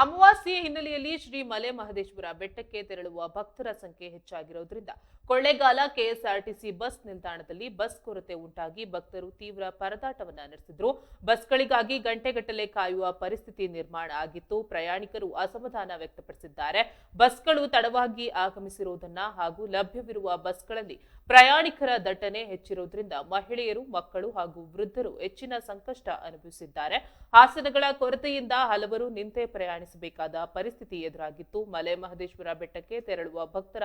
ಅಮಾವಾಸ್ಯೆ ಹಿನ್ನೆಲೆಯಲ್ಲಿ ಶ್ರೀ ಮಲೆ ಮಹದೇಶ್ವರ ಬೆಟ್ಟಕ್ಕೆ ತೆರಳುವ ಭಕ್ತರ ಸಂಖ್ಯೆ ಹೆಚ್ಚಾಗಿರುವುದರಿಂದ ಕೊಳ್ಳೇಗಾಲ ಕೆಎಸ್ಆರ್ಟಿಸಿ ಬಸ್ ನಿಲ್ದಾಣದಲ್ಲಿ ಬಸ್ ಕೊರತೆ ಉಂಟಾಗಿ ಭಕ್ತರು ತೀವ್ರ ಪರದಾಟವನ್ನ ನಡೆಸಿದ್ರು. ಬಸ್ಗಳಿಗಾಗಿ ಗಂಟೆಗಟ್ಟಲೆ ಕಾಯುವ ಪರಿಸ್ಥಿತಿ ನಿರ್ಮಾಣ ಆಗಿತ್ತು. ಪ್ರಯಾಣಿಕರು ಅಸಮಾಧಾನ ವ್ಯಕ್ತಪಡಿಸಿದ್ದಾರೆ. ಬಸ್ಗಳು ತಡವಾಗಿ ಆಗಮಿಸಿರುವುದನ್ನ ಹಾಗೂ ಲಭ್ಯವಿರುವ ಬಸ್ಗಳಲ್ಲಿ ಪ್ರಯಾಣಿಕರ ದಟ್ಟಣೆ ಹೆಚ್ಚಿರುವುದರಿಂದ ಮಹಿಳೆಯರು, ಮಕ್ಕಳು ಹಾಗೂ ವೃದ್ಧರು ಹೆಚ್ಚಿನ ಸಂಕಷ್ಟ ಅನುಭವಿಸಿದ್ದಾರೆ. ಆಸನಗಳ ಕೊರತೆಯಿಂದ ಹಲವರು ನಿಂತೇ ಪ್ರಯಾಣಿಸಬೇಕಾದ ಪರಿಸ್ಥಿತಿ ಎದುರಾಗಿತ್ತು. ಮಲೆ ಮಹದೇಶ್ವರ ಬೆಟ್ಟಕ್ಕೆ ತೆರಳುವ ಭಕ್ತರ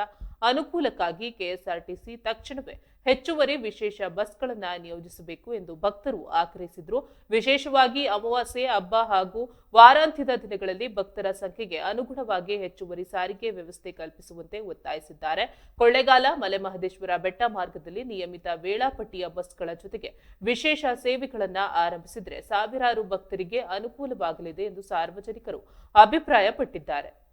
ಅನುಕೂಲಕ್ಕಾಗಿ ಕೆಎಸ್ಆರ್ಟಿಸಿ ತಕ್ಷಣವೇ ಹೆಚ್ಚುವರಿ ವಿಶೇಷ ಬಸ್ಗಳನ್ನ ನಿಯೋಜಿಸಬೇಕು ಎಂದು ಭಕ್ತರು ಆಗ್ರಹಿಸಿದ್ರು. ವಿಶೇಷವಾಗಿ ಅಮಾವಾಸ್ಯೆ, ಹಬ್ಬ ಹಾಗೂ ವಾರಾಂತ್ಯದ ದಿನಗಳಲ್ಲಿ ಭಕ್ತರ ಸಂಖ್ಯೆಗೆ ಅನುಗುಣವಾಗಿ ಹೆಚ್ಚುವರಿ ಸಾರಿಗೆ ವ್ಯವಸ್ಥೆ ಕಲ್ಪಿಸುವಂತೆ ಒತ್ತಾಯಿಸಿದ್ದಾರೆ. ಕೊಳ್ಳೇಗಾಲ ಮಲೆ ಮಹದೇಶ್ವರ ಬೆಟ್ಟ ಮಾರ್ಗದಲ್ಲಿ ನಿಯಮಿತ ವೇಳಾಪಟ್ಟಿಯ ಬಸ್ಗಳ ಜೊತೆಗೆ ವಿಶೇಷ ಸೇವೆಗಳನ್ನ ಆರಂಭಿಸಿದ್ರೆ ಸಾವಿರಾರು ಭಕ್ತರಿಗೆ ಅನುಕೂಲವಾಗಲಿದೆ ಎಂದು ಸಾರ್ವಜನಿಕರು ಅಭಿಪ್ರಾಯಪಟ್ಟಿದ್ದಾರೆ.